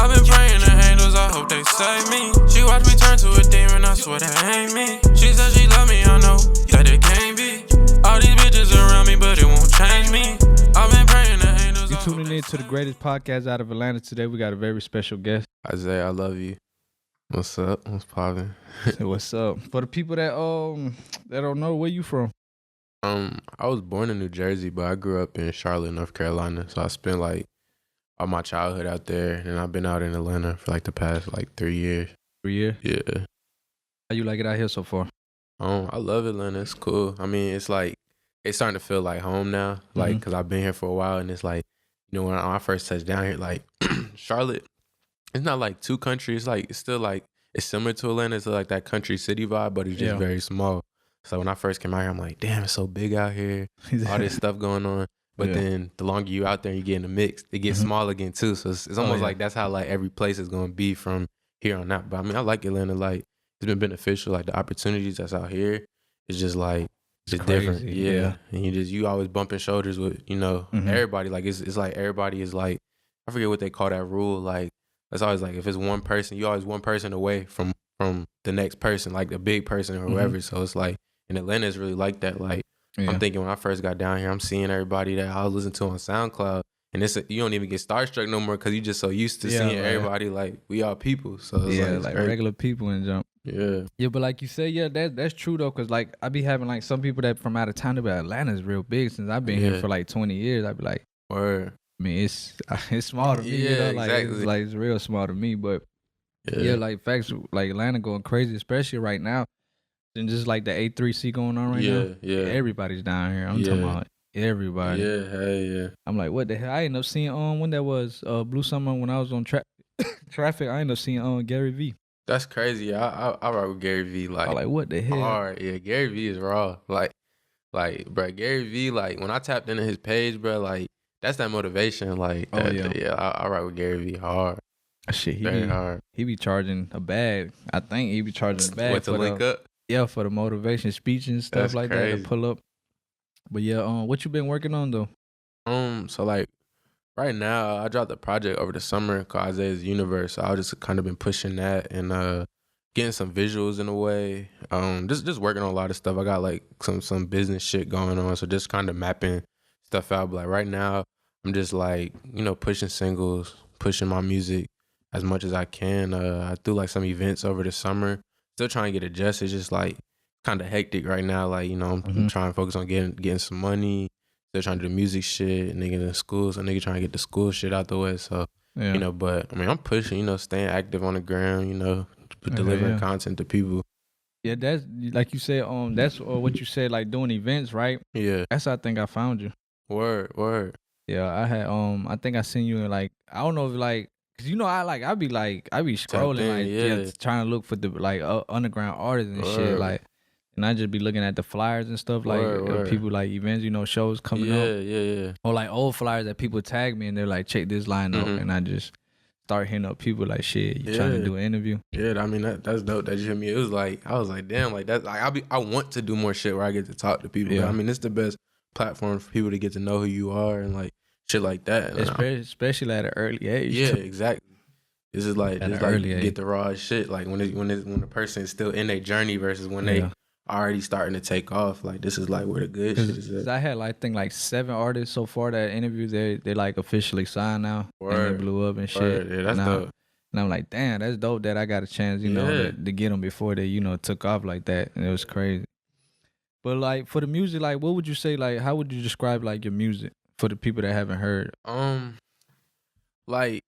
I've been praying to angels, I hope they save me. She watched me turn to a demon, I swear that ain't me. She said she love me, I know that it can't be. All these bitches around me, but it won't change me. I've been praying to angels. You tuning in to the greatest podcast out of Atlanta today. We got a very special guest. Isaiah, I love you. What's up? What's poppin'? So what's up? For the people that don't know, where you from? I was born in New Jersey, but I grew up in Charlotte, North Carolina. So I spent like all my childhood out there, and I've been out in Atlanta for like the past like 3 years. 3 years? Yeah. How you like it out here so far? I love Atlanta. It's cool. I mean, it's like it's starting to feel like home now, like because I've been here for a while, and it's like, you know, when I first touched down here, like Charlotte, it's not like too country. It's like it's still like it's similar to Atlanta. It's like that country city vibe, but it's just very small. So when I first came out here, I'm like, damn, it's so big out here. All this stuff going on. But then the longer you out there and you get in the mix, it gets small again too. So it's almost like that's how like every place is going to be from here on out. But I mean, I like Atlanta. Like it's been beneficial. Like the opportunities that's out here is just like it's different. Yeah. And you always bumping shoulders with, you know, everybody. Like it's like everybody is like, I forget what they call that rule. Like it's always like if it's one person, you always one person away from the next person, like the big person or whoever. So it's like in Atlanta, it's really like that. Like I'm thinking when I first got down here, I'm seeing everybody that I was listening to on SoundCloud, and you don't even get starstruck no more because you just so used to seeing everybody like we all people. So it's like regular people and jump. Yeah, but like you said, that's true though, because like I be having like some people that from out of town, but Atlanta's real big. Since I've been here for like 20 years, I be like, word. I mean, it's small to me, you know, like exactly. it's real small to me, but like facts, like Atlanta going crazy, especially right now. And just like the A3C going on right now. Yeah. Everybody's down here. I'm talking about everybody. Yeah, hey, yeah. I'm like, what the hell? I ended up seeing when that was Blue Summer when I was on traffic. I ended up seeing Gary V. That's crazy. I rock with Gary V. Like, I'm like, what the hell? Hard. Yeah, Gary V is raw. Like, bro, Gary V. Like when I tapped into his page, bro, like that's that motivation. Like, I rock with Gary V. Hard. Shit, very hard. He be charging a bag. I think he be charging a bag. What, to link up? Yeah, for the motivation speech and stuff. That's like crazy. That to pull up. But yeah, what you been working on though? So like right now, I dropped a project over the summer called Isaiah's Universe. So I just kind of been pushing that and getting some visuals in a way. Just working on a lot of stuff. I got like some business shit going on, so just kind of mapping stuff out. But like right now, I'm just like, you know, pushing singles, pushing my music as much as I can. I do like some events over the summer. Still trying to get adjusted. It's just like kind of hectic right now. Like, you know, I'm trying to focus on getting some money. Still trying to do the music shit. Nigga in school, so nigga trying to get the school shit out the way. So, you know, but I mean, I'm pushing, you know, staying active on the ground, you know, delivering content to people. Yeah, that's like you said, that's what you said, like doing events, right? Yeah. That's how I think I found you. Word. Yeah, I had, I think I seen you in like, I don't know if like, cause you know I be scrolling trying to look for the like underground artists and shit, like, and I just be looking at the flyers and stuff like people like events, you know, shows coming up. Yeah. Or like old flyers that people tag me and they're like, check this line out, and I just start hitting up people like, shit, you trying to do an interview? Yeah, I mean that's dope that you hit me. It was like I was like, damn, like that's like I want to do more shit where I get to talk to people. Yeah. I mean it's the best platform for people to get to know who you are and like shit like that. Especially at an early age. Yeah, exactly. This is like get the raw shit. Like when the person is still in their journey versus when they already starting to take off. Like this is like where the good shit is at. I had like, I think like 7 artists so far that interviewed. They like officially signed now. And they blew up and shit. Yeah, that's dope. And I'm like, damn, that's dope that I got a chance, you know, to get them before they, you know, took off like that. And it was crazy. But like for the music, like what would you say, like how would you describe like your music for the people that haven't heard? Like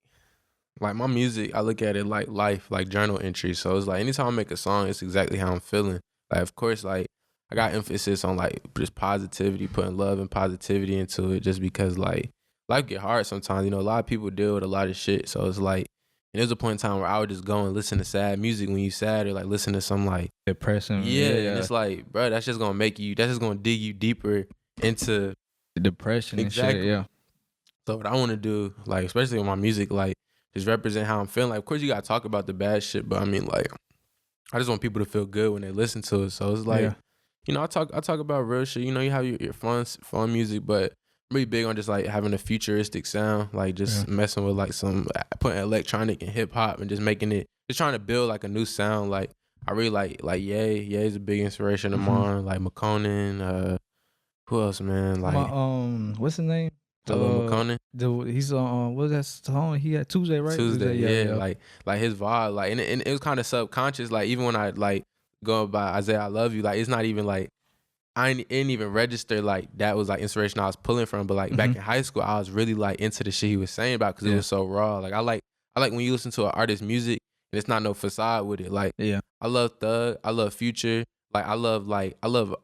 my music, I look at it like life, like journal entries. So it's like anytime I make a song, it's exactly how I'm feeling. Like of course, like I got emphasis on like just positivity, putting love and positivity into it, just because like life get hard sometimes. You know, a lot of people deal with a lot of shit. So it's like, and there's a point in time where I would just go and listen to sad music when you sad, or like listen to some like depressing. Yeah. And it's like, bro, that's just gonna that's just gonna dig you deeper into the depression and shit. Yeah. So what I want to do, like especially with my music, like just represent how I'm feeling. Like, of course, you gotta talk about the bad shit, but I mean, like, I just want people to feel good when they listen to it. So it's like, you know, I talk about real shit. You know, you have your fun music, but really big on just like having a futuristic sound, like just messing with like putting electronic and hip hop and just making it, just trying to build like a new sound. Like I really like Ye. Ye's a big inspiration of mine. Like Makonnen. Who else, man? Like what's his name? Ilovemakonnen. He's on what was that song he had Tuesday, right? Tuesday, yeah. Like his vibe, like and it was kind of subconscious. Like even when I like go by Isaiahiloveu, like it's not even like I didn't even register like that was like inspiration I was pulling from. But like back in high school, I was really like into the shit he was saying about because it was so raw. Like I like when you listen to an artist's music and it's not no facade with it. Like I love Thug, I love Future. Like I love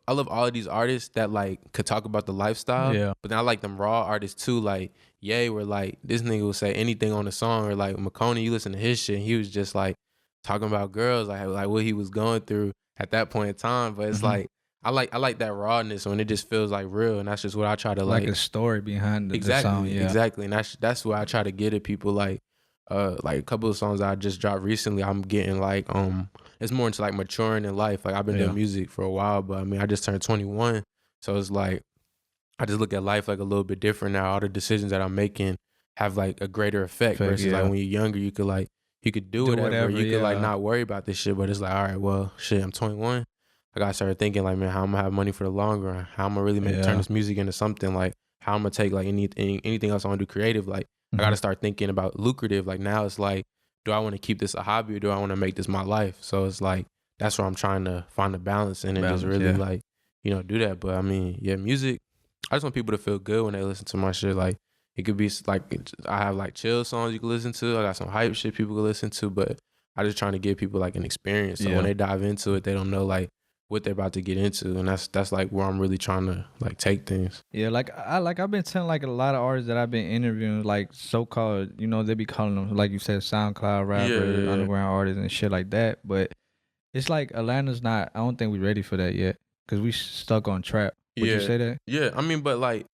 all of these artists that like could talk about the lifestyle. Yeah. But then I like them raw artists too. Like Ye, where like this nigga will say anything on the song, or like Makonnen, you listen to his shit, and he was just like talking about girls, like what he was going through at that point in time. But it's like I like that rawness when it just feels like real, and that's just what I try to like a story behind the exactly song. Yeah. Exactly, and that's what I try to get at people. Like a couple of songs I just dropped recently, I'm getting like it's more into like maturing in life. Like I've been doing music for a while, but I mean I just turned 21, so it's like I just look at life like a little bit different now. All the decisions that I'm making have like a greater effect versus like when you're younger, you could do whatever. You could like not worry about this shit, but it's like, all right, well, shit, I'm 21. I gotta start thinking like, man, how I'm gonna have money for the long run? How I'm gonna really turn this music into something? Like how I'm gonna take like anything else I wanna do creative? Like I gotta start thinking about lucrative. Like now it's like, do I want to keep this a hobby or do I want to make this my life? So it's like that's where I'm trying to find a balance in and just really like, do that. But I mean, music. I just want people to feel good when they listen to my shit. Like it could be like I have like chill songs you can listen to. I got some hype shit people can listen to, but I just trying to give people like an experience. So when they dive into it, they don't know like what they're about to get into, and that's like where I'm really trying to like take things. Yeah, I've been telling like a lot of artists that I've been interviewing, like so-called, they be calling them, like you said, SoundCloud rappers, underground artists and shit like that. But it's like Atlanta's not. I don't think we're ready for that yet because we stuck on trap. Would you say that? Yeah, I mean, but like,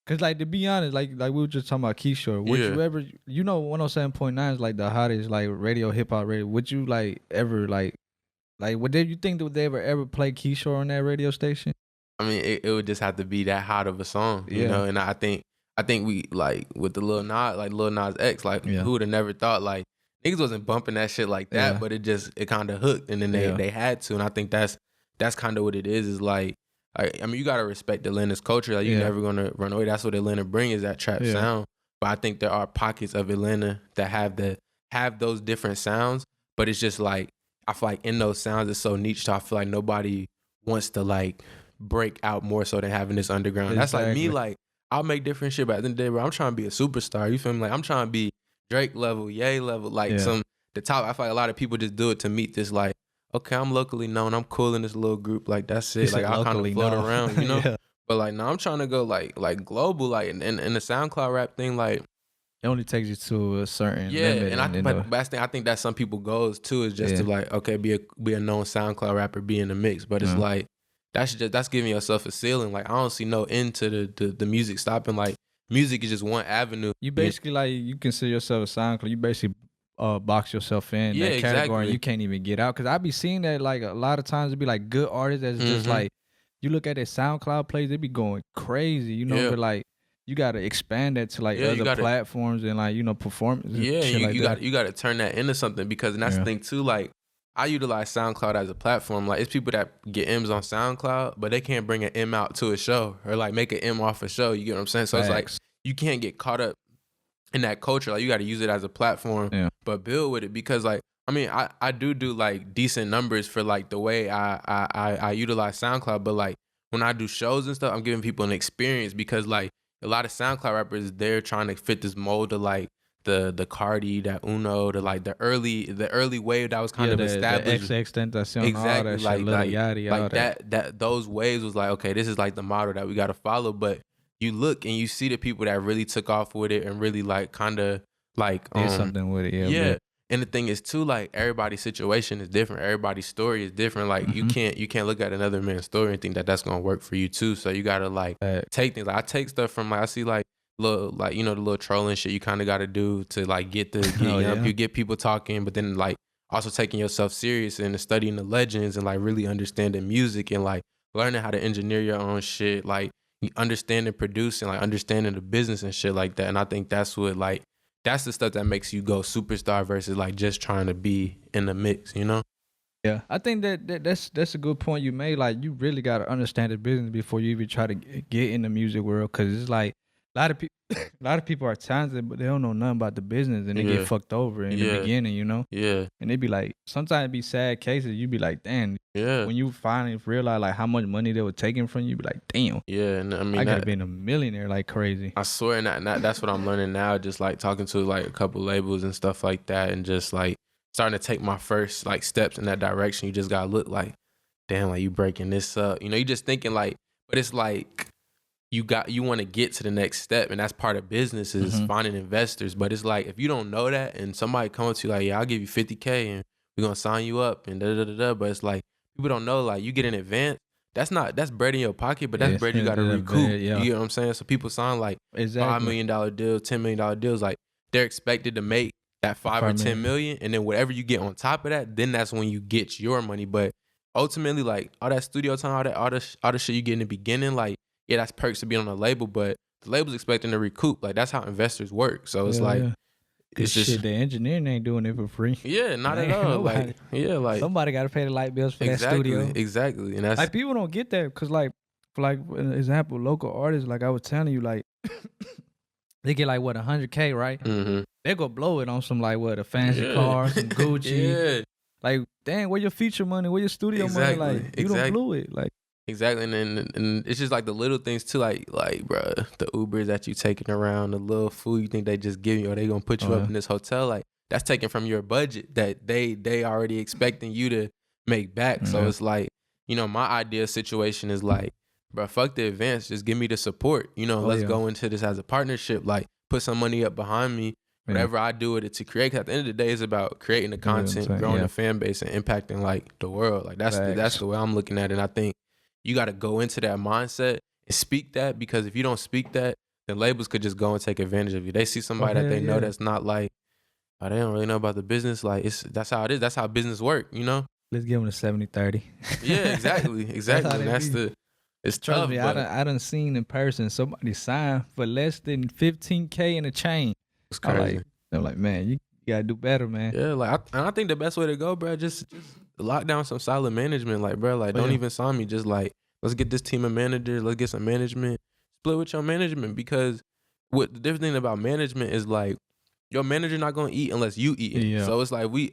cause like to be honest, like we were just talking about Keyshawn. Would you ever, 107.9 is like the hottest like radio, hip hop radio. Would you like ever like would you think that they ever play Keyshawn on that radio station? I mean, it would just have to be that hot of a song, you know. And I think we like with the Lil Nas X, like who would have never thought like niggas wasn't bumping that shit like that, but it kind of hooked, and then they had to, and I think that's kind of what it is like. I mean, you gotta respect Atlanta's culture. Like, you're never gonna run away. That's what Atlanta brings, is that trap sound. But I think there are pockets of Atlanta that have those different sounds. But it's just like I feel like in those sounds it's so niche. So I feel like nobody wants to like break out more so than having this underground. Exactly. That's like me. Like I'll make different shit, but at the end of the day, bro, I'm trying to be a superstar. You feel me? Like I'm trying to be Drake level, Ye level, like the top. I feel like a lot of people just do it to meet this like, okay, I'm locally known. I'm cool in this little group. Like, that's it. Like, I'll kind of float around, you know? But, like, no, I'm trying to go, like global. Like, and the SoundCloud rap thing, like. It only takes you to a certain limit. But best thing, I think that's some people goals, too, is just to, like, okay, be a known SoundCloud rapper, be in the mix. But it's like, that's giving yourself a ceiling. Like, I don't see no end to the music stopping. Like, music is just one avenue. You basically, like, you consider yourself a SoundCloud. You basically box yourself in that category and you can't even get out. Because I be seeing that like a lot of times it be like good artists that's just like, you look at their SoundCloud plays, they be going crazy, but like you gotta expand that to like other platforms and like performances. You gotta turn that into something, because that's the thing too. Like I utilize SoundCloud as a platform. Like it's people that get M's on SoundCloud, but they can't bring an M out to a show or like make an M off a show. You get what I'm saying? So it's like you can't get caught up in that culture. Like you got to use it as a platform, but build with it, because like I mean I do like decent numbers for like the way I utilize SoundCloud, but like when I do shows and stuff, I'm giving people an experience, because like a lot of SoundCloud rappers, they're trying to fit this mold of like the Cardi, that Uno, the like the early wave that was kind of established. The XXXTentacion, exactly, all that like shit, Lil Yachty, all that those waves was like, okay, this is like the model that we got to follow. But you look and you see the people that really took off with it and really like kind of like did something with it. Yeah. And the thing is too, like everybody's situation is different. Everybody's story is different. Like you can't look at another man's story and think that that's gonna work for you too. So you gotta like take things. Like I take stuff from like I see like little like the little trolling shit you kind of gotta do to like get you get people talking, but then like also taking yourself serious and studying the legends and like really understanding music and like learning how to engineer your own shit, like understanding producing, like understanding the business and shit like that. And I think that's what like that's the stuff that makes you go superstar versus like just trying to be in the mix, you know? Yeah, I think that's a good point you made. Like, you really gotta understand the business before you even try to get in the music world, because it's like a lot of people, a lot of people are talented, but they don't know nothing about the business, and they get fucked over in the beginning, you know. Yeah. And they be like, sometimes it be sad cases. You be like, damn. Yeah. When you finally realize like how much money they were taking from you, be like, damn. Yeah, and I mean, I could have been a millionaire like crazy. I swear, and that's what I'm learning now. Just like talking to like a couple labels and stuff like that, and just like starting to take my first like steps in that direction. You just gotta look like, damn, like you breaking this up. You know, you just thinking like, but it's like you want to get to the next step, and that's part of business is finding investors. But it's like if you don't know that, and somebody comes to you like, yeah, I'll give you $50K and we're gonna sign you up and da da da da. But it's like people don't know, like you get in advance. That's bread in your pocket, but that's bread you got to recoup. You know what I'm saying? So people sign like $5 million deals, $10 million deals. Like they're expected to make that 5 or 10 million, and then whatever you get on top of that, then that's when you get your money. But ultimately, like all that studio time, all the shit you get in the beginning, like yeah, that's perks to be on a label, but the label's expecting to recoup. Like that's how investors work. So it's like. It's just shit, the engineering ain't doing it for free. Yeah, not at all. Like, yeah, like somebody got to pay the light bills for that studio. Exactly, and that's like people don't get that because like for like an example, local artists, like I was telling you, like they get like what $100K, right? They go blow it on some like what a fancy car, some Gucci. Like, dang, where your feature money? Where your studio money? Like you don't blow it, like. Exactly, and it's just like the little things too, like bro, the Ubers that you taking around, the little food you think they just give you, or they gonna put you up in this hotel, like that's taken from your budget that they already expecting you to make back. So it's like, you know, my ideal situation is like, bro, fuck the advance, just give me the support. You know, let's go into this as a partnership. Like, put some money up behind me. Whatever I do with it to create. 'Cause at the end of the day, it's about creating the content, growing the fan base, and impacting like the world. Like that's the way I'm looking at it. And I think you got to go into that mindset and speak that, because if you don't speak that, then labels could just go and take advantage of you. They see somebody that they know that's not like, oh, they don't really know about the business. Like that's how it is. That's how business work, you know? Let's give them a 70-30. Yeah, exactly. It's Trust tough. me, I done seen in person somebody sign for less than $15K in a chain. It's crazy. I'm like, man, you gotta do better, man. Yeah, like I think the best way to go, bro, just lock down some solid management. Like, bro, like don't even sign me. Just like, let's get this team of managers. Let's get some management. Split with your management, because what the different thing about management is like, your manager not gonna eat unless you eat it. Yeah. So it's like even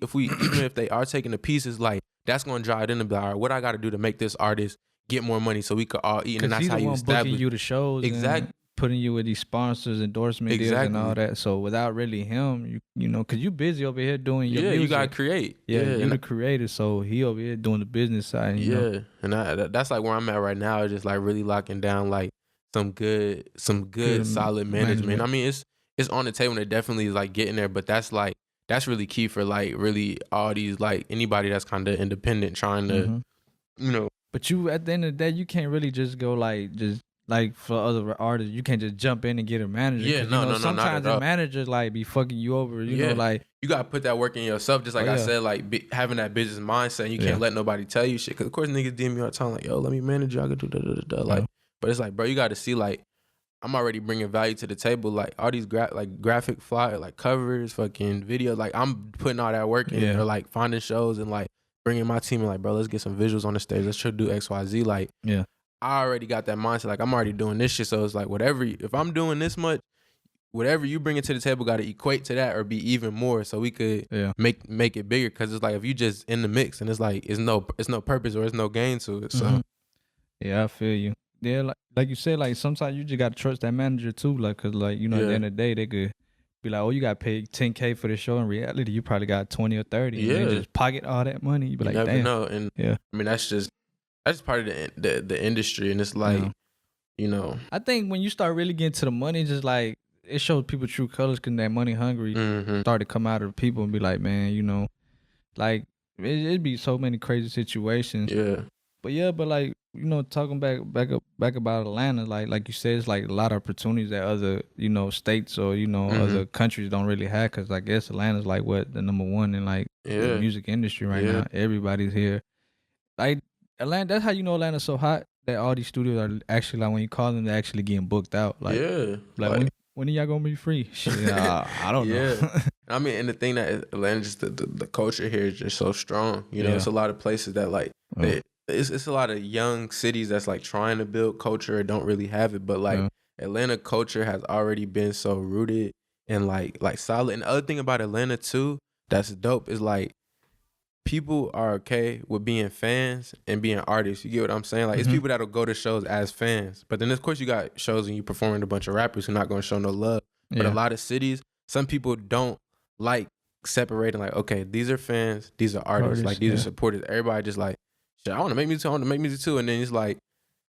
if they are taking the pieces, like that's gonna drive them to be, all right, what I got to do to make this artist get more money so we could all eat, and that's how you establish. Booking you the shows, exactly. Putting you with these sponsors, endorsement deals, and all that. So without really him, you know, because you busy over here doing your music. You gotta create. You're the creator, so he over here doing the business side. You know? And that's like where I'm at right now, just like really locking down like some good solid management. I mean, it's on the table, and it definitely is like getting there, but that's really key for like really all these, like anybody that's kind of independent trying to, you know. But you, at the end of the day, you can't really just go like for other artists, you can't just jump in and get a manager. Yeah, no, sometimes the managers like be fucking you over. You know, like you gotta put that work in yourself. Just like I said, like having that business mindset. And you can't let nobody tell you shit. Because of course niggas DM me all the time like, yo, let me manage you. I could do da. Like, but it's like, bro, you got to see like, I'm already bringing value to the table. Like all these graphic flyer, like covers, fucking videos. Like I'm putting all that work in, or like finding shows and like bringing my team and like, bro, let's get some visuals on the stage. Let's try to do XYZ. Like, I already got that mindset. Like I'm already doing this shit. So it's like if I'm doing this much, whatever you bring it to the table got to equate to that or be even more, so we could make it bigger. Because it's like if you just in the mix and it's like it's no purpose or it's no gain to it. So yeah, I feel you. Yeah, like you said, like sometimes you just got to trust that manager too. Like, cause like, you know, at the end of the day, they could be like, oh, you got paid $10K for the show. In reality, you probably got 20 or 30. Yeah, and just pocket all that money. You be like, never damn. know. And I mean, that's just part of the industry, and it's like, you know. I think when you start really getting to the money, just like it shows people true colors, because that money hungry start to come out of people and be like, man, you know, like it'd be so many crazy situations. Yeah. But like, you know, talking back about Atlanta, like you said, it's like a lot of opportunities that other, you know, states or, you know, other countries don't really have. Because I guess Atlanta's like what, the number one in like the music industry right now. Everybody's here. Like Atlanta, that's how you know Atlanta's so hot. that all these studios are actually like when you call them, they're actually getting booked out. Like, yeah, like when are y'all gonna be free? Shit, I don't know. I mean, and the thing that Atlanta, just the culture here is just so strong. You know, it's a lot of places that like it's a lot of young cities that's like trying to build culture and don't really have it. But like Atlanta culture has already been so rooted and like solid. And the other thing about Atlanta too that's dope is like people are okay with being fans and being artists. You get what I'm saying? Like, it's people that'll go to shows as fans. But then, of course, you got shows and you performing a bunch of rappers who are not going to show no love. But a lot of cities, some people don't like separating, like, okay, these are fans, these are artists. Like, these are supporters. Everybody just like, shit, I want to make music too, I want to make music too. And then it's like,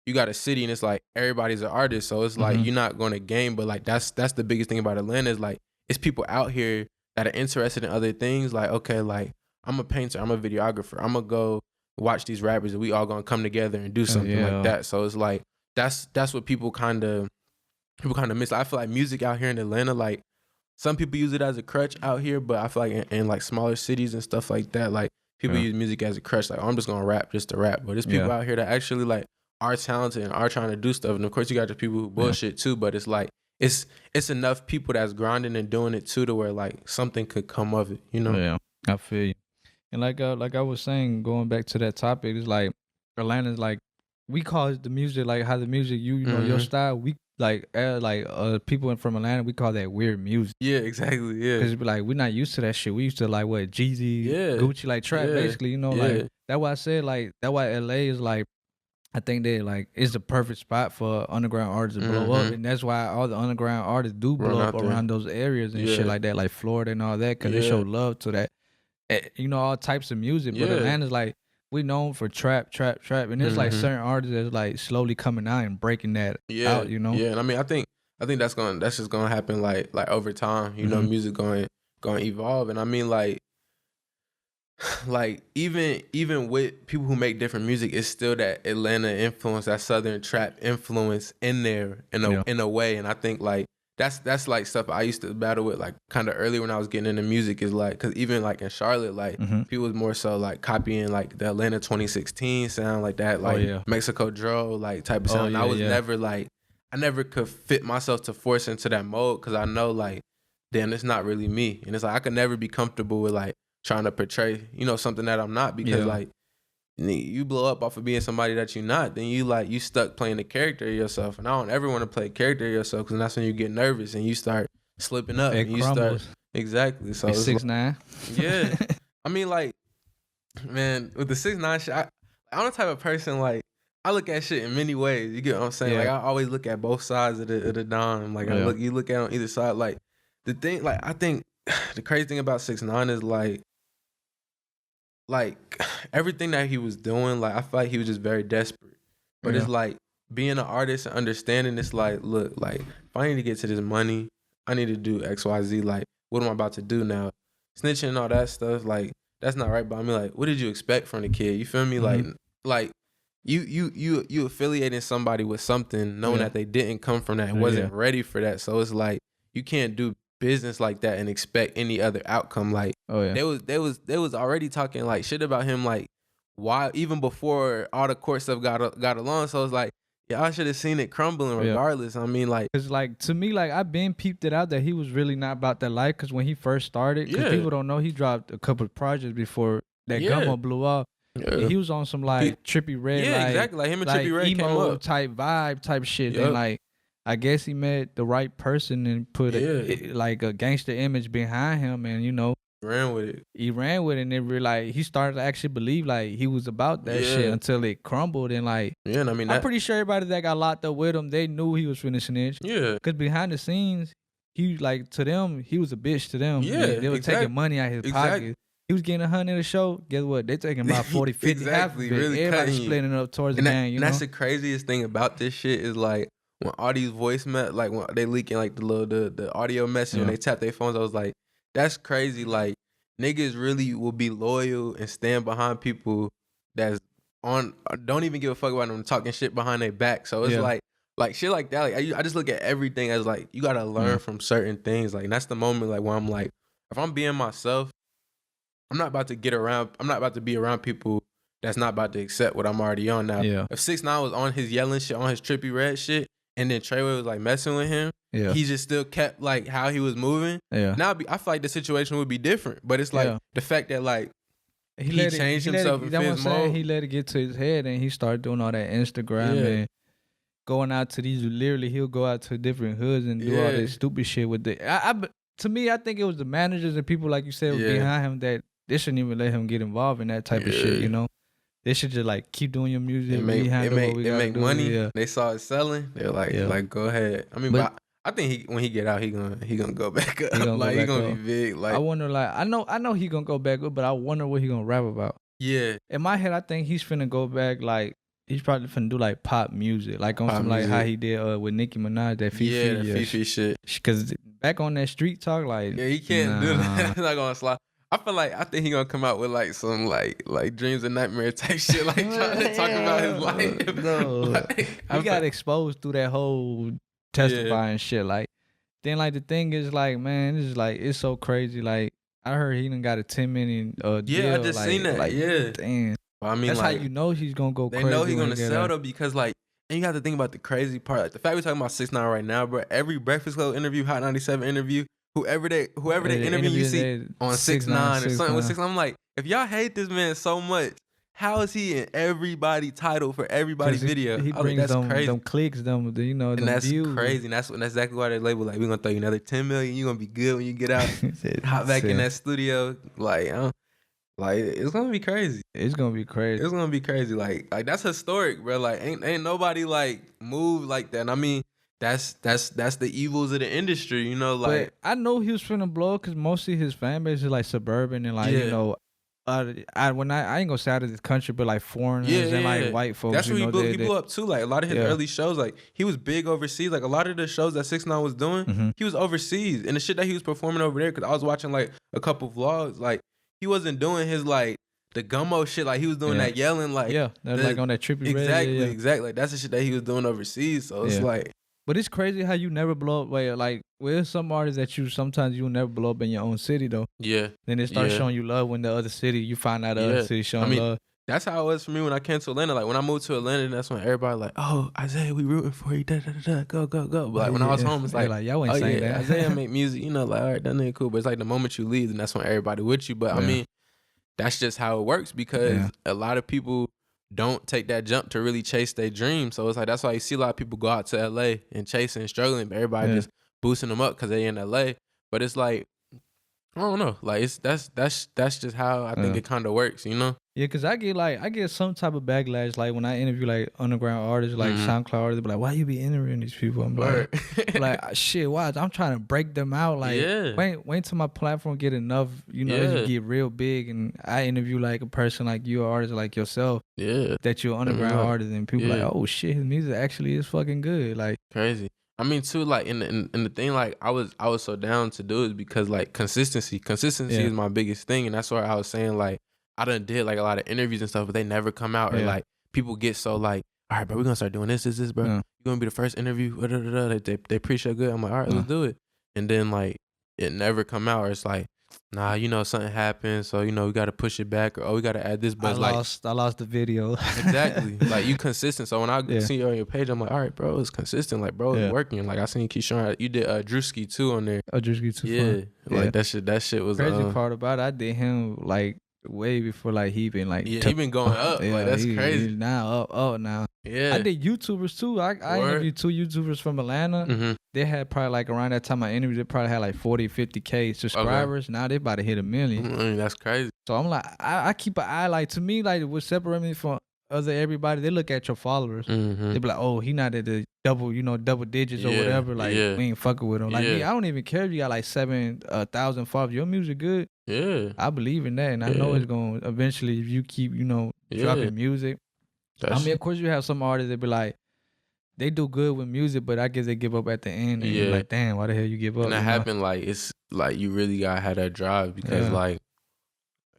you got a city and it's like, everybody's an artist. So it's like, you're not going to game. But like, that's the biggest thing about Atlanta is like, it's people out here that are interested in other things. Like, okay, like, I'm a painter, I'm a videographer, I'm gonna go watch these rappers and we all gonna come together and do something like that. So it's like that's what people kind of miss. I feel like music out here in Atlanta, like some people use it as a crutch out here, but I feel like in like smaller cities and stuff like that, like people use music as a crutch. Like, oh, I'm just gonna rap just to rap. But there's people out here that actually like are talented and are trying to do stuff. And of course you got the people who bullshit too, but it's like it's enough people that's grinding and doing it too to where like something could come of it, you know? Yeah, I feel you. And like I was saying, going back to that topic, it's like Atlanta's like we call it the music, like how the music you know your style. We like people from Atlanta, we call that weird music. Yeah, exactly. Yeah, because like we're not used to that shit. We used to like what Jeezy, Gucci, like trap, basically. You know, like that's why I said like that's why LA is like. I think that like it's the perfect spot for underground artists to blow up, and that's why all the underground artists do blow up around those areas and shit like that, like Florida and all that, because they show love to that. You know, all types of music, but Atlanta's like we known for trap, and there's like certain artists that's like slowly coming out and breaking that out. You know, and I mean, I think that's just gonna happen like over time. You know, music going to evolve, and I mean like even with people who make different music, it's still that Atlanta influence, that Southern trap influence in there in a way, and I think like. That's like stuff I used to battle with like kind of early when I was getting into music is like, cause even like in Charlotte, like people was more so like copying like the Atlanta 2016 sound like that, like Mexico Dro like type of sound. And I was never like, I never could fit myself to force into that mode cause I know like, damn, it's not really me. And it's like, I could never be comfortable with like trying to portray, you know, something that I'm not because like, you blow up off of being somebody that you're not, then you stuck playing the character of yourself. And I don't ever want to play a character of yourself because that's when you get nervous and you start slipping up. And you start exactly. So like 6ix9ine. Yeah. I mean, like, man, with the 6ix9ine shit, I'm the type of person like I look at shit in many ways. You get what I'm saying? Like I always look at both sides of the dime. Like you look at it on either side. Like the thing, like I think the crazy thing about 6ix9ine is like everything that he was doing, like I feel like he was just very desperate. But it's like being an artist and understanding it's like, look, like if I need to get to this money, I need to do XYZ. Like, what am I about to do now? Snitching and all that stuff, like that's not right. But I mean, like, what did you expect from the kid? You feel me? Like you affiliating somebody with something, knowing that they didn't come from that, wasn't ready for that. So it's like you can't do business like that and expect any other outcome. Like they was already talking like shit about him like why even before all the court stuff got along. So it's like y'all should have seen it crumbling regardless. I mean like it's like to me like I've been peeped it out that he was really not about that life because when he first started, because people don't know he dropped a couple of projects before that Gummo blew up. And he was on some like Trippie Redd, exactly like him and Trippie Redd came emo up. type vibe type shit. And like I guess he met the right person and put like a gangster image behind him, and you know, ran with it. He ran with it, and it like he started to actually believe like he was about that shit until it crumbled. And like, and I mean, I'm pretty sure everybody that got locked up with him, they knew he was finna snitch. Yeah, because behind the scenes, he like to them, he was a bitch to them. Yeah, they were taking money out of his pocket. He was getting 100 a show. Guess what? They taking about 40, 50, half of it. Really everybody splitting it up towards the gang. And that's the craziest thing about this shit is like. When all these like when they leaking like the audio message and they tap their phones, I was like, that's crazy. Like niggas really will be loyal and stand behind people that's don't even give a fuck about them talking shit behind their back. So it's like shit like that. Like I just look at everything as like you gotta learn from certain things. Like and that's the moment like where I'm like, if I'm being myself, I'm not about to be around people that's not about to accept what I'm already on now. Yeah. If 6ix9ine was on his yelling shit, on his Trippie Redd shit, and then Treyway was like messing with him, he just still kept like how he was moving. Yeah. Now I feel like the situation would be different. But it's like the fact that like he changed himself in his mode. He let it get to his head and he started doing all that Instagram and going out to these. Literally, he'll go out to different hoods and do all this stupid shit with the. To me, I think it was the managers and people like you said behind him that they shouldn't even let him get involved in that type of shit. You know, they should just like keep doing your music. It make money. Yeah. They saw it selling. They're like go ahead. I mean, but I think when he get out, he gonna go back up. He gonna be big. Like I wonder, like I know he gonna go back up, but I wonder what he gonna rap about. Yeah. In my head, I think he's finna go back like. He's probably finna do like pop music, like on some like how he did with Nicki Minaj, that Fifi, Fifi shit. Cause back on that street talk, like he can't do that. He's not gonna slide. I think he gonna come out with like some like dreams and nightmare type shit, like trying to talk about his life. No, like, he got exposed through that whole testifying shit. Like then, like the thing is, like man, it's so crazy. Like I heard he done got a 10 million deal. Yeah, I just seen that. Like, damn. I mean, that's like, how you know he's gonna go crazy. They know he's gonna sell though, because like, and you got to think about the crazy part. Like the fact we're talking about 6ix9ine right now, bro. Every Breakfast Club interview, Hot 97 interview, whoever they interview, you see on 6ix9ine or something with 6ix9ine. I'm like, if y'all hate this man so much, how is he in everybody title for everybody's video? He brings them clicks, them and that's views. Crazy. And that's exactly why they label like, we're gonna throw you another 10 million. You're gonna be good when you get out. Hop back in that studio, like it's gonna be crazy. It's gonna be crazy. It's gonna be crazy. Like that's historic, bro. Like ain't nobody like move like that. And I mean, that's the evils of the industry, you know. Like but I know he was finna blow because mostly his fan base is like suburban and like you know, I ain't gonna say out of this country, but like foreigners and like white folks. That's where he blew up too. Like a lot of his early shows, like he was big overseas. Like a lot of the shows that 6ix9ine was doing, he was overseas, and the shit that he was performing over there. Because I was watching like a couple vlogs, like. He wasn't doing his like the gummo shit, like he was doing that yelling, like like on that Trippie Redd. Exactly. Like that's the shit that he was doing overseas. So it's like, but it's crazy how you never blow up. Like there's some artists that sometimes you'll never blow up in your own city though. Yeah. Then they start showing you love when the other city you find out the other city showing love. That's how it was for me when I came to Atlanta. Like when I moved to Atlanta, that's when everybody like, oh, Isaiah, we rooting for you. Go. But like when I was home, it's like y'all ain't saying that. Isaiah make music, you know, like all right, that ain't cool. But it's like the moment you leave, then that's when everybody with you. But I mean. That's just how it works because a lot of people don't take that jump to really chase their dream. So it's like that's why you see a lot of people go out to LA and chasing and struggling, but everybody just boosting them up because they in LA. But it's like I don't know, like that's just how I think it kind of works, you know? Yeah, cause I get some type of backlash like when I interview like underground artists, like SoundCloud artists, be like, why you be interviewing these people? I'm like, shit, why? I'm trying to break them out. Like, wait till my platform get enough, you know, it get real big, and I interview like a person like you, an artist like yourself, that you're an underground artist, and people like, oh shit, his music actually is fucking good, like crazy. I mean, too, like in the thing, like I was so down to do it because like consistency is my biggest thing, and that's why I was saying like. I done did like a lot of interviews and stuff, but they never come out. Or like people get so like, all right, bro, we're gonna start doing this, bro. You're gonna be the first interview. They pre-show good. I'm like, all right, let's do it. And then like it never come out. Or it's like, nah, you know, something happened, so you know we gotta push it back, or oh, we gotta add this. But I lost the video. Exactly. Like you consistent. So when I see you on your page, I'm like, all right, bro, it's consistent. Like, bro, it's working. Like I seen you keep showing. You did Drewski too on there. Drewski too. Yeah. Like that shit was crazy part about it. I did him like. Way before like he been like he been going up like that's crazy. He's now up now. Yeah, I did YouTubers too. I interviewed 2 YouTubers from Atlanta. They had probably like around that time I interviewed, they probably had like 40-50K subscribers. Now they about to hit 1 million. That's crazy. So I'm like, I keep an eye, like to me, like what separate me from other everybody, they look at your followers. They be like, oh, he not at the double digits or whatever. Like we ain't fucking with him. Like me, I don't even care if you got like 7,000 followers. Your music good. Yeah, I believe in that, and I know it's gonna eventually if you keep dropping music. I mean, of course, you have some artists that be like they do good with music, but I guess they give up at the end. And you're like, damn, why the hell you give up? And that happened like it's like you really gotta have that drive because like.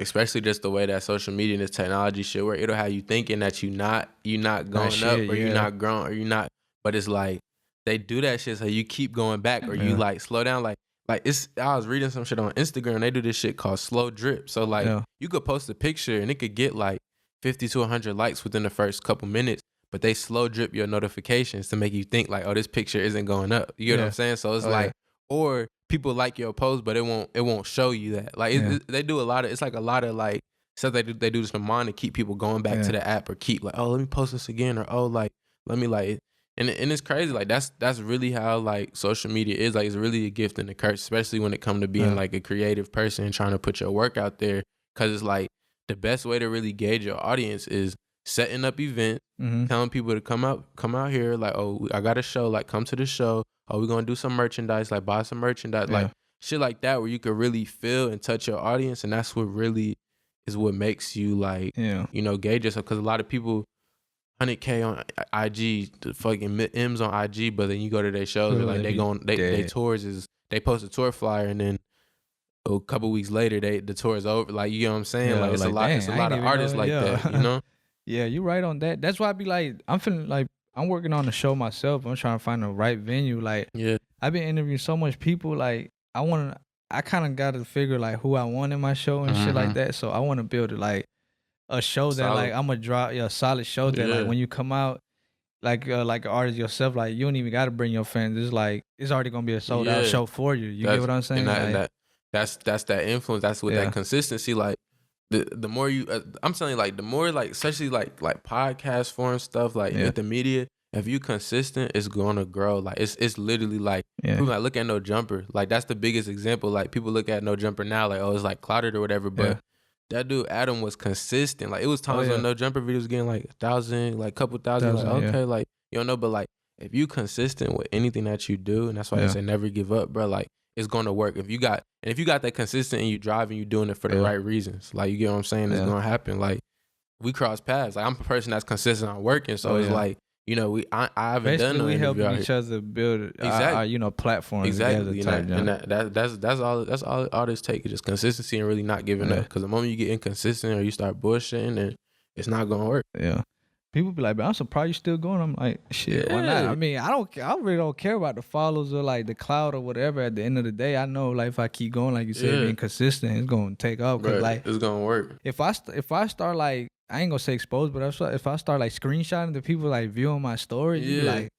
Especially just the way that social media and this technology shit where it'll have you thinking that you're not going up or you're not growing or you're not, but it's like they do that shit so you keep going back or you like slow down like it's I was reading some shit on Instagram, they do this shit called slow drip. So like you could post a picture and it could get like 50 to 100 likes within the first couple minutes, but they slow drip your notifications to make you think like, oh, this picture isn't going up. You get what I'm saying? So it's or people like your post, but it won't show you that. Like they do a lot of, it's like a lot of like stuff they do this for mine to keep people going back to the app, or keep like, oh, let me post this again, or oh, like let me like, and it's crazy. Like that's really how like social media is. Like it's really a gift and a curse, especially when it comes to being like a creative person and trying to put your work out there. Cause it's like the best way to really gauge your audience is setting up events, telling people to come out here, like, oh, I got a show, like come to the show. Oh, we're gonna do some merchandise, like buy some merchandise, like shit like that, where you could really feel and touch your audience, and that's what really is what makes you like, you know, gauge yourself. Because a lot of people, 100K on IG, the fucking M's on IG, but then you go to their shows, and like they tours is, they post a tour flyer, and then a couple weeks later the tour is over. Like, you know what I'm saying? Like it's a lot of artists like that, you know? Yeah, you're right on that. That's why I be like, I'm feeling like I'm working on the show myself. I'm trying to find the right venue. Like, I've been interviewing so much people. Like, I kind of got to figure like who I want in my show and shit like that. So I want to build like a show that like I'm gonna drop a solid show that like when you come out, like an artist yourself, like you don't even got to bring your fans. It's like it's already gonna be a sold out show for you. You get what I'm saying? That's that influence. That's with that consistency. Like the more you, I'm telling you, like the more like, especially like podcast form stuff, like with the media, if you consistent, it's gonna grow. Like it's literally like people like look at No Jumper. Like that's the biggest example. Like people look at No Jumper now, like, oh, it's like clouded or whatever. But that dude Adam was consistent. Like it was times when No Jumper videos getting like 1,000, like couple thousand. Like, okay, like you don't know, but like if you consistent with anything that you do, and that's why I say never give up, bro. Like it's gonna work. If you got that consistent and you drive and you doing it for the right reasons, like you get what I'm saying, it's gonna happen. Like we cross paths. Like I'm a person that's consistent on working, so it's like, you know, I haven't basically done no we helping each other build our, you know, platforms. Exactly, together, and that's all this take is just consistency and really not giving up. Because the moment you get inconsistent or you start bullshitting, then it's not gonna work. Yeah. People be like, "Man, I'm surprised you still going." I'm like, "Shit, why not?" I mean, I really don't care about the follows or like the cloud or whatever. At the end of the day, I know like if I keep going, like you said, being consistent, it's gonna take off. Cause like it's gonna work. If I start like, I ain't gonna say exposed, but if I start like screenshotting the people like viewing my stories, you be like,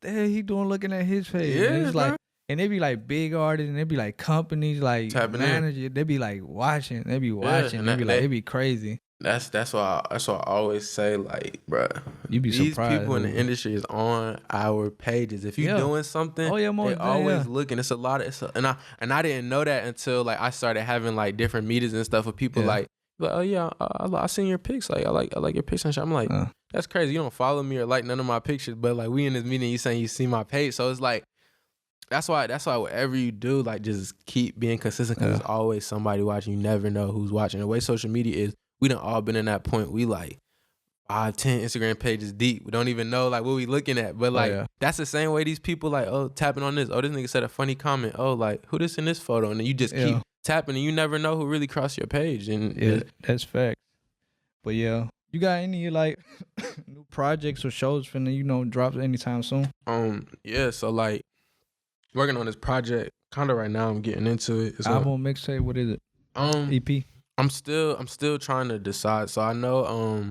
"The hell he doing looking at his page?" And it's like, and they be like big artists, and they be like companies, like managers, they be like watching, they be watching, they be like, it be crazy. That's why I always say, like, bro, you be these surprised, people in the industry is on our pages. If you're doing something, they always looking. It's a lot of and I didn't know that until like I started having like different meetings and stuff with people like, oh yeah, I seen your pics, like I like your pics and shit. I'm like, that's crazy. You don't follow me or like none of my pictures, but like we in this meeting, you saying you see my page, so it's like. That's why whatever you do, like just keep being consistent, because there's always somebody watching. You never know who's watching. The way social media is, we done all been in that point. We like 5, 10 Instagram pages deep. We don't even know like what we looking at. But like that's the same way these people like, oh, tapping on this. Oh, this nigga said a funny comment. Oh, like who this in this photo? And then you just keep tapping, and you never know who really crossed your page. And that's fact. But yeah, you got any like new projects or shows finna, you know, drop anytime soon? So like working on this project kind of right now. I'm getting into it. It's album, mixtape, what is it? EP. I'm still trying to decide. So I know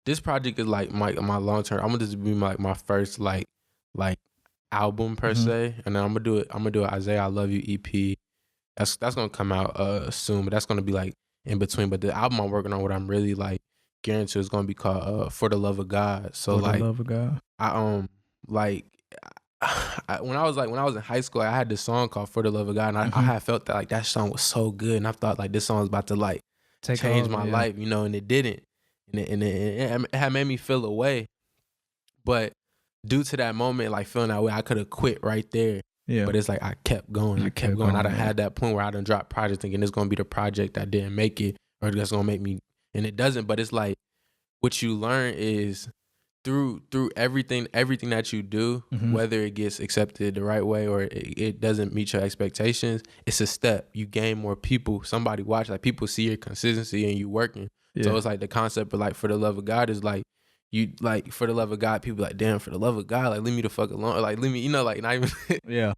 this project is like my long term. I'm gonna just be my first like album per se, and then I'm gonna do it. I'm gonna do an Isaiahiloveu EP. That's gonna come out soon, but that's gonna be like in between. But the album I'm working on, what I'm really like gearing to, is gonna be called For the Love of God. So For the Love of God. When I was in high school, I had this song called For the Love of God, and I had felt that like that song was so good, and I thought like this song was about to like change my life, you know, and it didn't, and it had made me feel away. But due to that moment, like feeling that way, I could have quit right there. Yeah. But it's like I kept going. I done had that point where I done dropped project thinking it's gonna be the project that didn't make it, or that's gonna make me, and it doesn't. But it's like what you learn is through everything that you do, whether it gets accepted the right way or it doesn't meet your expectations, it's a step. You gain more people. Somebody watch, like people see your consistency and you working. Yeah. So it's like the concept of like For the Love of God is like, you like For the Love of God, people like, damn, for the love of God, like leave me the fuck alone, or like leave me, you know, like not even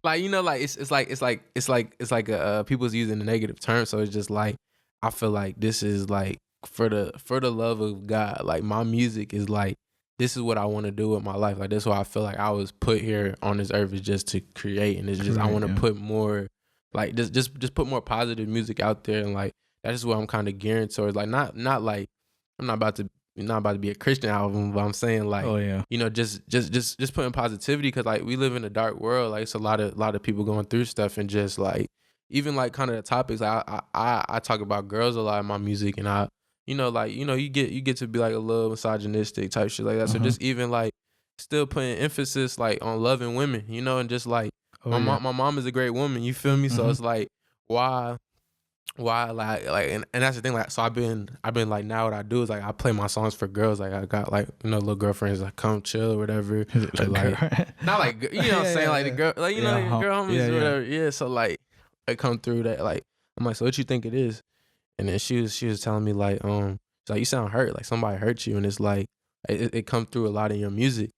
like, you know, like it's like people's using the negative term. So it's just like I feel like this is like for the love of God, like my music is like, this is what I want to do with my life. Like this is why I feel like I was put here on this earth, is just to create, and it's just I want to put more, like just put more positive music out there, and like that's just what I'm kind of gearing towards. Like not like I'm not about to be a Christian album, but I'm saying like, you know, just putting positivity, because like we live in a dark world. Like it's a lot of people going through stuff, and just like even like kind of the topics. Like I talk about girls a lot in my music, and you get to be like a little misogynistic type shit like that. So just even like still putting emphasis like on loving women, you know, and just like my mom is a great woman, you feel me? So it's like why like and that's the thing, like so I've been like, now what I do is like I play my songs for girls. Like I got like, you know, little girlfriends like come chill or whatever. Like not like, you know what I'm saying, like the girl, like, you know, the girl homies or whatever. Yeah, so like I come through that, like I'm like, so what you think it is? And then she was telling me like, she's like, you sound hurt, like somebody hurt you, and it's like it come through a lot in your music.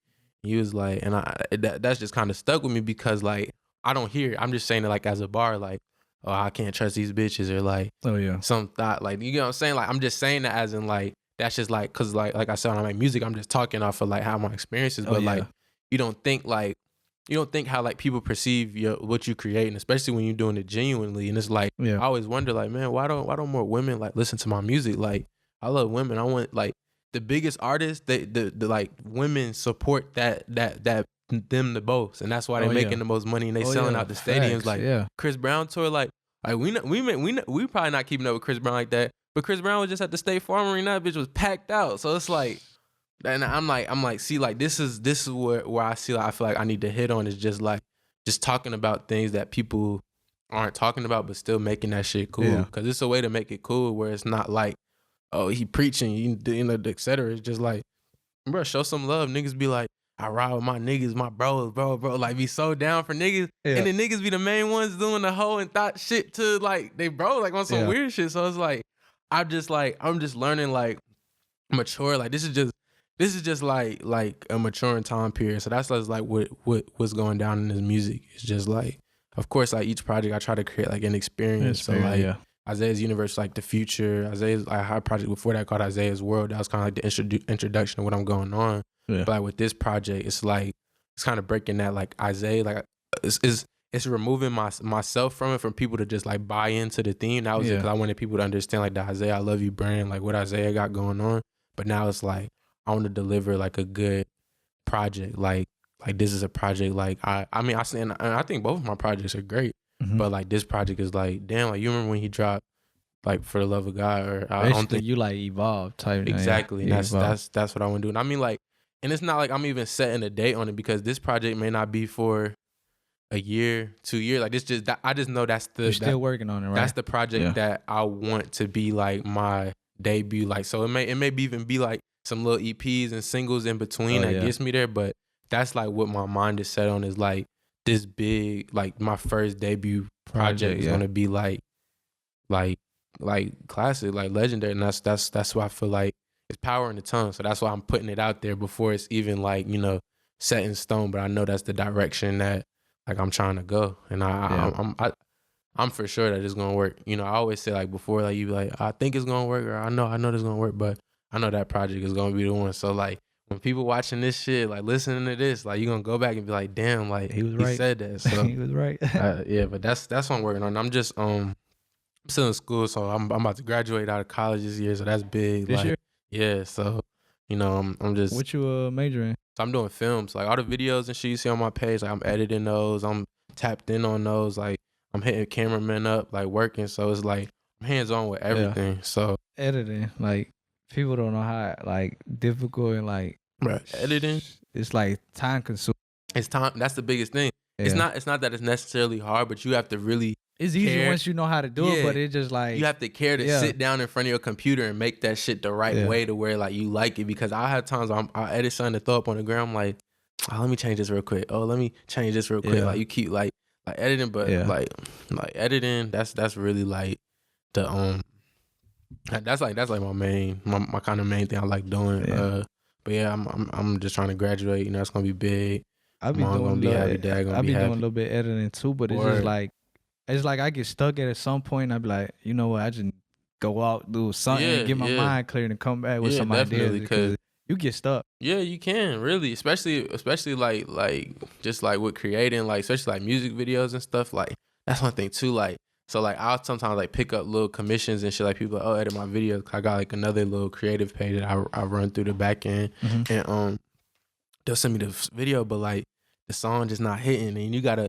He was like, and that's just kind of stuck with me, because like I don't hear it. I'm just saying it like as a bar, like, oh, I can't trust these bitches, or like, some thought, like, you know what I'm saying? Like I'm just saying that as in like, that's just like, cause like I said, when I make music, I'm just talking off of like how my experiences, but like you don't think how like people perceive what you create, and especially when you're doing it genuinely. And it's like, I always wonder like, man, why don't more women like listen to my music? Like I love women. I want like the biggest artists, the like women support that them the most, and that's why they making the most money, and they selling out the stadiums. Like Chris Brown tour, like we probably not keeping up with Chris Brown like that, but Chris Brown was just at the State Farm Arena. That bitch was packed out. So it's like, and I'm like, see, like this is where I see, like, I feel like I need to hit on, is just like just talking about things that people aren't talking about, but still making that shit cool. Because it's a way to make it cool where it's not like, oh, he preaching, you know, et cetera. It's just like, bro, show some love. Niggas be like, I ride with my niggas, my bros, bro, like be so down for niggas, and then niggas be the main ones doing the whole and thought shit to like they bro, like on some weird shit. So it's like, I'm just learning, like mature. Like this is just like a maturing time period. So that's just like what's going down in this music. It's just like, of course, like each project I try to create like an experience. So like Isaiah's Universe, like the future. Isaiah's, I had a project before that called Isaiah's World. That was kind of like the introduction of what I'm going on. But like with this project, it's like, it's kind of breaking that, like Isaiah, like it's removing myself from it, from people to just like buy into the theme. That was it, because I wanted people to understand like the Isaiah I Love You brand, like what Isaiah got going on. But now it's like, I want to deliver like a good project. Like this is a project, like I think both of my projects are great, but like this project is like, damn, like you remember when he dropped like For the Love of God, or I don't think you like evolved type. Exactly. And that's what I want to do. And I mean, like, and it's not like I'm even setting a date on it, because this project may not be for a year, 2 years. Like this I just know that's you're still working on it, right? That's the project that I want to be like my debut. Like, so it may even be like some little EPs and singles in between that gets me there. But that's like what my mind is set on, is like this big, like my first debut project is gonna be like classic, like legendary. And that's why I feel like it's power in the tongue. So that's why I'm putting it out there before it's even like, you know, set in stone. But I know that's the direction that like I'm trying to go, and I'm for sure that it's gonna work. You know, I always say like before, like you be like, I think it's gonna work, or I know this gonna work, but I know that project is gonna be the one. So like when people watching this shit, like listening to this, like you're gonna go back and be like, damn, like he was right. He said that. So he was right. Yeah, but that's what I'm working on. I'm just I'm still in school, so I'm about to graduate out of college this year, so that's big. This year? Yeah, so you know, I'm just. What you major in? So I'm doing films, like all the videos and shit you see on my page. Like I'm editing those, I'm tapped in on those. Like I'm hitting cameramen up, like working. So it's like I'm hands on with everything. So editing, like people don't know how like difficult and like editing. It's like time consuming. It's time. That's the biggest thing. Yeah. It's not that it's necessarily hard, but you have to really. It's easy once you know how to do it, but it's just like you have to care to sit down in front of your computer and make that shit the right way to where like you like it. Because I have times I edit something to throw up on the ground, I'm like, oh, let me change this real quick. Oh, let me change this real quick. Like you keep like editing, but like editing, that's really like the that's like my kind of main thing I like doing. But yeah, I'm just trying to graduate. You know, it's gonna be big. I'll be doing a little bit editing too, but it's just like. It's like I get stuck at some point and I be like, you know what, I just go out, do something, and get my mind clear, and come back with some ideas because you get stuck. Yeah, you can really, especially like just like with creating, like especially like music videos and stuff. Like that's one thing too. Like so, like I'll sometimes like pick up little commissions and shit. Like people, like, oh, edit my videos. I got like another little creative page that I run through the back end, and they'll send me the video, but like the song just not hitting, and you gotta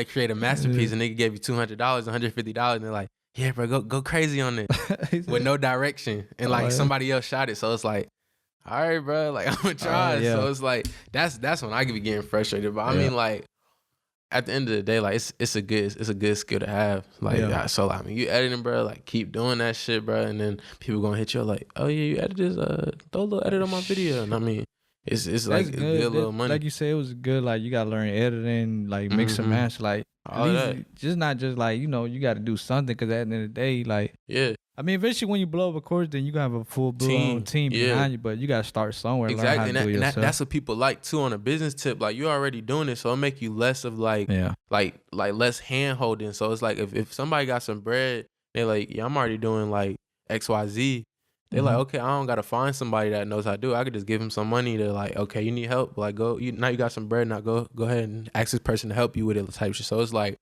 create a masterpiece, and they gave you $200, $150, and they're like, yeah, bro, go crazy on it with no direction, and like somebody else shot it, so it's like, all right, bro, like I'm gonna try. So it's like that's when I could be getting frustrated. But I mean, like at the end of the day, like it's a good skill to have. Like so, like, I mean, you editing, bro, like keep doing that shit, bro, and then people gonna hit you like, oh yeah, you edited this, throw a little edit on my video, and I mean. It's like it's good little money. Like you said, it was good. Like you gotta learn editing, like mix and match. Like just not just like you got to do something. Because at the end of the day, like I mean, eventually when you blow up a course, then you gonna have a full blown team behind you. But you gotta start somewhere. Exactly, learn how to do it yourself. That's what people like too on a business tip. Like you're already doing it, so it'll make you less of like less hand holding. So it's like if somebody got some bread, they're like, yeah, I'm already doing like XYZ. They're like, okay, I don't gotta find somebody that knows how to do it. I could just give him some money to like, okay, you need help, like go. Now you got some bread. Now go ahead and ask this person to help you with it, type shit. So it's like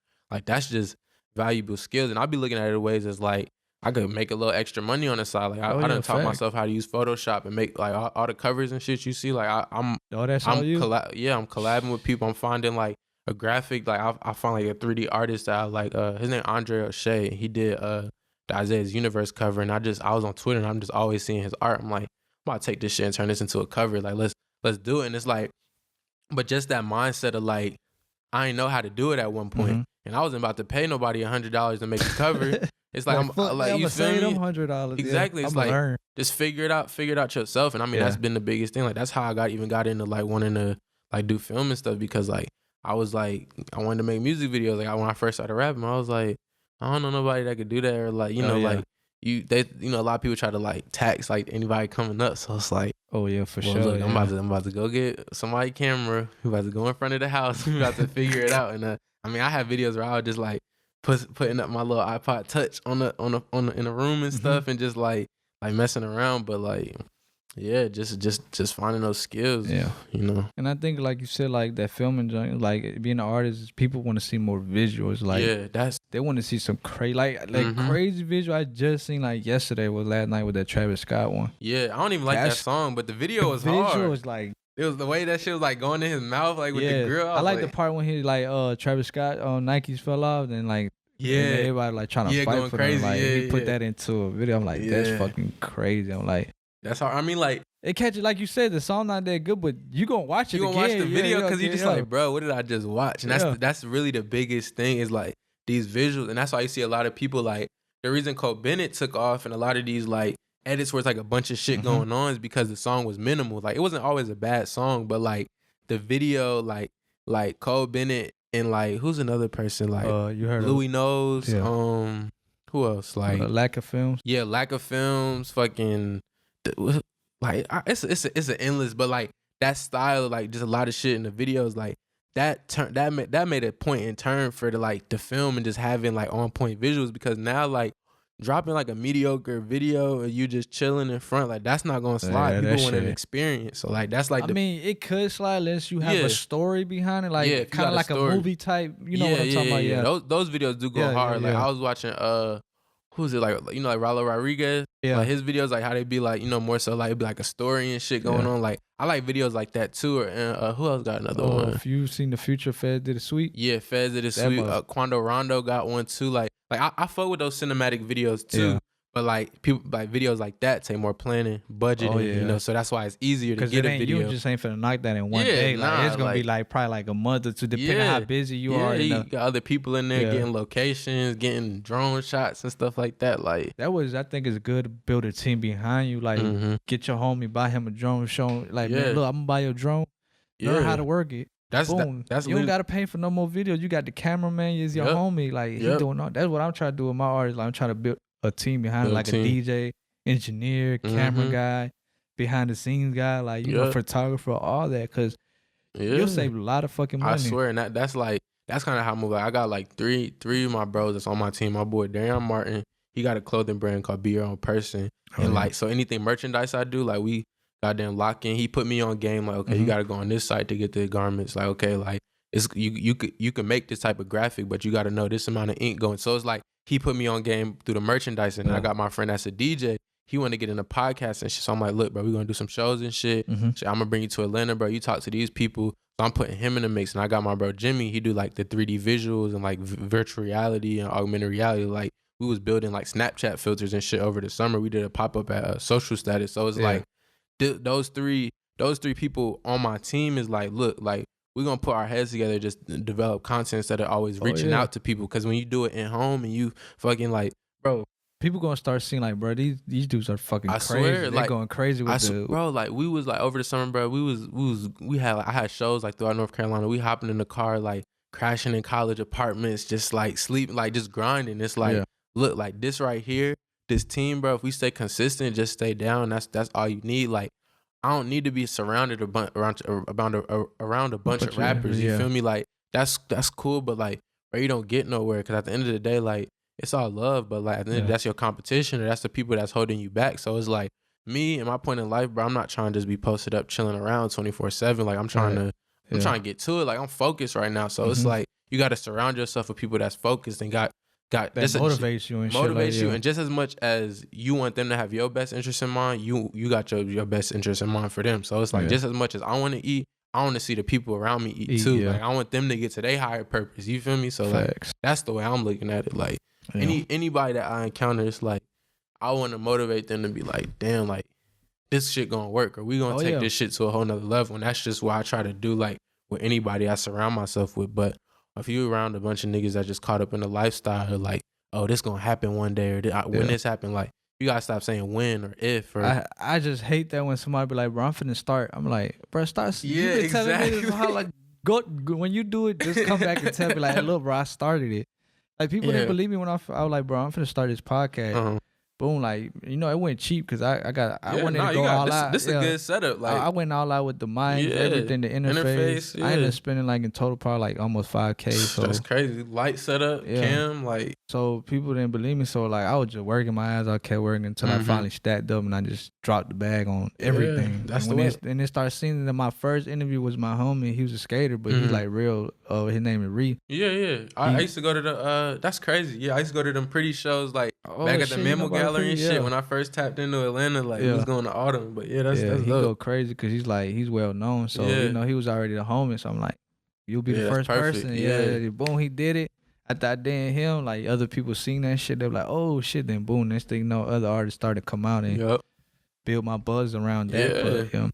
that's just valuable skills. And I'll be looking at it ways as like I could make a little extra money on the side. Like I done taught myself how to use Photoshop and make like all the covers and shit you see. Like I'm collabing with people. I'm finding like a graphic. Like I find like a 3D artist that I like. His name Andre O'Shea. He did the Isaiahiloveu cover, and I was on Twitter, and I'm just always seeing his art. I'm like, I'm about to take this shit and turn this into a cover. Like, let's do it. And it's like, but just that mindset of like, I didn't know how to do it at one point, and I wasn't about to pay nobody $100 to make a cover. It's like I'm like you feel me? $100. Exactly. It's like just figure it out yourself. And I mean that's been the biggest thing. Like that's how I got into like wanting to like do film and stuff, because like I was like I wanted to make music videos. Like when I first started rapping, I was like, I don't know nobody that could do that, or like like a lot of people try to like tax like anybody coming up, so it's like, oh yeah, for sure. Look, I'm about to go get somebody camera. We about to go in front of the house. We about to figure it out. And I mean, I have videos where I would just like putting up my little iPod Touch in the room and stuff, and just like messing around, but like. Yeah, just finding those skills. Yeah, And I think, like you said, like that filming joint, like being an artist, people want to see more visuals. Like they want to see some crazy, crazy visual. I just seen like yesterday was last night with that Travis Scott one. Yeah, I don't even like that song, but the video was hard. The visual was like. It was the way that shit was like going in his mouth, like with the grill. I like the part when he like Travis Scott Nikes fell off, and like everybody like trying to fight for crazy. Him. Like he put that into a video. I'm like, that's fucking crazy. I'm like. That's hard. I mean, like it catches, like you said, the song not that good, but you gonna watch it. You gonna watch the video because you just like, bro, what did I just watch? And that's really the biggest thing is like these visuals, and that's why you see a lot of people like the reason Cole Bennett took off and a lot of these like edits where it's like a bunch of shit going on is because the song was minimal. Like it wasn't always a bad song, but like the video, like Cole Bennett and like who's another person like you heard Louis Knows, who else like Lack of Films, Lack of Films, fucking. Like it's an endless, but like that style, like just a lot of shit in the videos, like that made a point in turn for the film and just having like on point visuals, because now like dropping like a mediocre video or you just chilling in front, like that's not gonna slide. People want an experience, so like that's like I mean it could slide unless you have a story behind it, like kind of like a movie type. You know what I'm talking about? Yeah, those videos do go hard. Like I was watching who's it like like Rallo Rodriguez, like his videos, like how they be like more so like it'd be like a story and shit going on. Like I like videos like that too. Or who else got another one? If you seen the Future, Feds Did It Sweet. Yeah, Feds Did It Sweet. Quando Rondo got one too. Like I fuck with those cinematic videos too. Yeah. But like people like videos like that take more planning, budgeting, so that's why it's easier to get a video. You just ain't finna knock that in one day. Like it's gonna be like probably like a month or two, depending on how busy you are. You got other people in there getting locations, getting drone shots and stuff like that. Like that was, I think it's good to build a team behind you. Like get your homie, buy him a drone, show him, like man, look, I'm gonna buy you a drone. Learn how to work it. That's boom. You don't gotta pay for no more videos. You got the cameraman, is your homie. Like he doing all. That's what I'm trying to do with my artists. Like I'm trying to build a team behind, like a DJ, engineer, camera guy, behind the scenes guy, like photographer, all that, because you'll save a lot of fucking money. I swear, and that's kind of how I move. Like, I got like three of my bros that's on my team. My boy Darian Martin, he got a clothing brand called Be Your Own Person. And like, so anything merchandise I do, like we goddamn lock in. He put me on game like, okay, you got to go on this site to get the garments. Like, okay, like it's you can make this type of graphic, but you got to know this amount of ink going. So it's like he put me on game through the merchandise, and I got my friend that's a DJ. He wanted to get in a podcast and shit. So I'm like, look, bro, we're going to do some shows and shit. I'm going to bring you to Atlanta, bro. You talk to these people. So I'm putting him in the mix. And I got my bro Jimmy. He do like the 3D visuals and like virtual reality and augmented reality. Like we was building like Snapchat filters and shit over the summer. We did a pop-up at Social Status. So it's like those three people on my team is like, look, like we're going to put our heads together, just develop content instead of always reaching out to people. Because when you do it at home and you fucking like, bro, people gonna start seeing like, bro, these dudes are fucking crazy. They're like, going crazy with bro. Like we was like over the summer, bro. I had shows like throughout North Carolina. We hopping in the car, like crashing in college apartments, just like sleeping, like just grinding. It's like, look, like this right here, this team, bro. If we stay consistent, just stay down. That's all you need. Like I don't need to be surrounded around a bunch of rappers. You feel me? Like that's cool, but like, bro, you don't get nowhere. Cause at the end of the day, like. It's all love, but like I think that's your competition or that's the people that's holding you back. So it's like me and my point in life, bro, I'm not trying to just be posted up chilling around 24/7. Like I'm trying to get to it. Like I'm focused right now. So it's like you got to surround yourself with people that's focused and got that motivates you and motivates you. And just as much as you want them to have your best interest in mind, you got your best interest in mind for them. So it's like just as much as I want to eat, I want to see the people around me eat too. Like I want them to get to their higher purpose. You feel me? So like that's the way I'm looking at it. Like anybody that I encounter, it's like I want to motivate them to be like, damn, like this shit gonna work, or we gonna take this shit to a whole nother level. And that's just what I try to do, like with anybody I surround myself with. But if you around a bunch of niggas that just caught up in the lifestyle, like, oh, this gonna happen one day, or when this happened, like you gotta stop saying when or if. Or I just hate that when somebody be like, bro, I'm finna start. I'm like, bro, start. Yeah, exactly. Telling me how, like, go when you do it, just come back and tell me like, look, bro, I started it. Like people didn't believe me when I was like, bro, I'm finna start this podcast. Boom, like, you know, it went cheap because I wanted to go all out. This is a good setup. Like I went all out with the mic, everything, the interface. I ended up spending like in total probably like almost $5,000. So that's crazy. Light setup, cam, like. So people didn't believe me. So like I was just working my ass. I kept working until I finally stacked up and I just dropped the bag on everything. That's and when they started seeing that my first interview was my homie. He was a skater, but he's like real. His name is Ree. Yeah. I used to go to the. That's crazy. Yeah, I used to go to them pretty shows like back at the Memo Gallery and shit. When I first tapped into Atlanta, like we was going to Autumn. But that's he dope. go crazy because he's well known. So you know he was already the homie. So I'm like, you'll be the first person. Yeah, boom, he did it. After I did him, like other people seen that shit, they were like, oh shit. Then boom, next thing you know, other artists started to come out and build my buzz around that. But,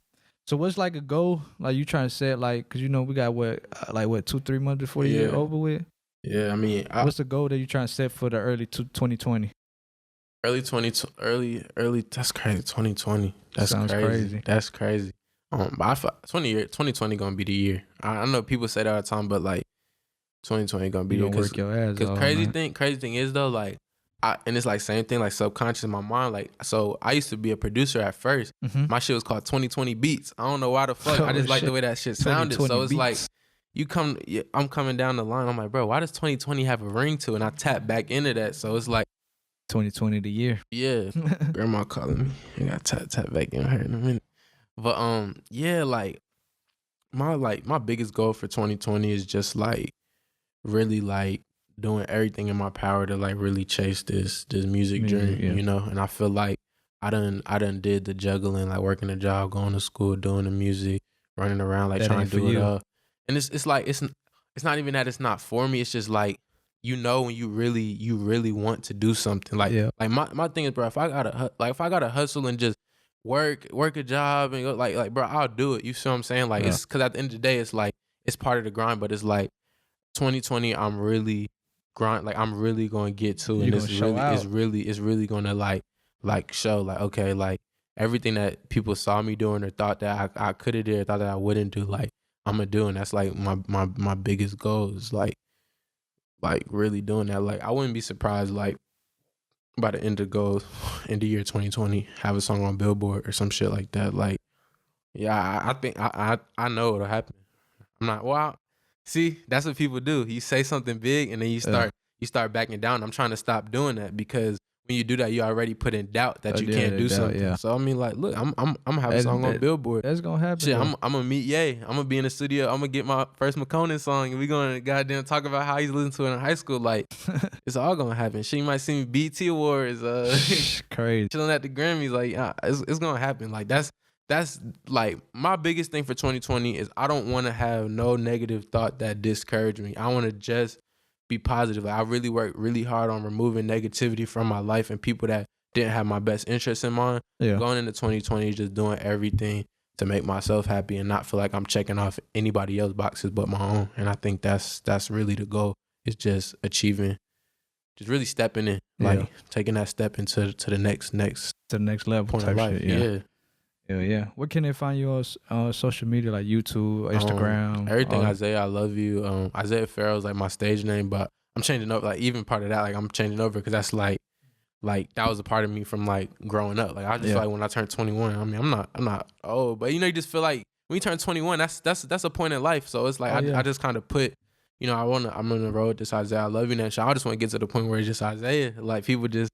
so what's like a goal? Like you trying to set like, cause you know we got what 2-3 months before the year over with. Yeah, I mean, what's the goal that you trying to set for the early 2020? Early. That's crazy. 2020. That's crazy. That's crazy. But I thought 2020 gonna be the year. I know people say that all the time, but like 2020 gonna be the year. Work your ass off, crazy thing is though, like and it's like same thing, like subconscious in my mind. Like so, I used to be a producer at first. My shit was called 2020 Beats. I don't know why the fuck. I just like the way that shit sounded. So it's like I'm coming down the line. I'm like, bro, why does 2020 have a ring to it? And I tap back into that. So it's like 2020 the year. Yeah. Grandma calling me. I got tap back in her in a minute. But my biggest goal for 2020 is just like really like doing everything in my power to like really chase this music journey, you know? And I feel like I done did the juggling, like working a job, going to school, doing the music, running around like trying to do it all. And it's like it's not even that it's not for me. It's just like, you know, when you really want to do something, like my thing is, bro, if I gotta hustle and just work a job and go, like bro, I'll do it. You see what I'm saying? Like it's because at the end of the day, it's like it's part of the grind. But it's like 2020, I'm really grind. Like I'm really gonna get to, and it's really gonna like show like, okay, like everything that people saw me doing or thought that I could have did, or thought that I wouldn't do, like I'm gonna do, and that's like my biggest goal is like really doing that. Like I wouldn't be surprised like by the end of year 2020 have a song on Billboard or some shit like that. Like I think I know it'll happen. I'm not, well, see, that's what people do. You say something big and then you start backing down. I'm trying to stop doing that because when you do that, you already put in doubt that you can't do something. Yeah. So I mean, like, look, I'm having a song on Billboard. That's gonna happen. Shit, I'm gonna meet Ye. I'm gonna be in the studio. I'm gonna get my first Makonnen song, and we gonna goddamn talk about how he's listening to it in high school. Like, it's all gonna happen. She might see me BT Awards, crazy, chilling at the Grammys. Like, it's gonna happen. Like, that's like my biggest thing for 2020 is I don't want to have no negative thought that discourage me. I want to just be positive. Like, I really worked really hard on removing negativity from my life and people that didn't have my best interests in mind. Yeah. Going into 2020, just doing everything to make myself happy and not feel like I'm checking off anybody else's boxes but my own. And I think that's really the goal. Is just achieving, just really stepping in, like taking that step into the next level point of life. Shit, yeah. Where can they find you on social media, like YouTube, Instagram? Everything Isaiahiloveu. Isaiahiloveu is like my stage name, but I'm changing up. Like, even part of that, like, I'm changing over because that's like that was a part of me from like growing up. Like, I just feel like when I turned 21, I mean, I'm not old, but you know, you just feel like when you turn 21, that's a point in life. So it's like I just kind of put, you know, I'm on the road this Isaiahiloveu and shit. I just want to get to the point where it's just Isaiah. Like, people just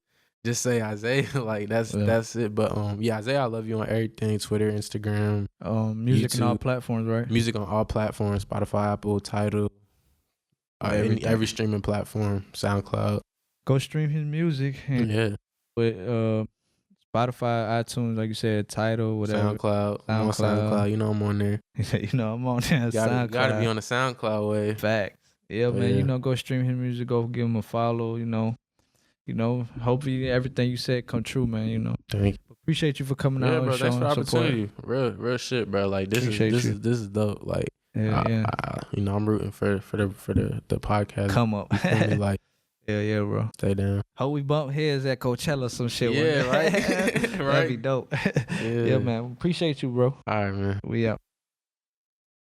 say Isaiah. Like, that's it. But Isaiahiloveu on everything: Twitter, Instagram, music YouTube, on all platforms, right? Music on all platforms: Spotify, Apple, Tidal, every streaming platform, SoundCloud. Go stream his music. And with Spotify, iTunes, like you said, Tidal, whatever. SoundCloud. I'm on SoundCloud. You know I'm on there. He said, you know I'm on there. Gotta be on the SoundCloud way. Facts. Yeah, man. You know, go stream his music. Go give him a follow. You know, hopefully everything you said come true, man. You know. Thank you. Appreciate you for coming out. Bro. And Thanks for the support. opportunity. Real shit, bro. Like, this is dope. Like, you know, I'm rooting for the podcast. Come up. Like, yeah, bro. Stay down. Hope we bump heads at Coachella or some shit. Yeah, right. That'd be dope. Yeah, man. Appreciate you, bro. All right, man. We out.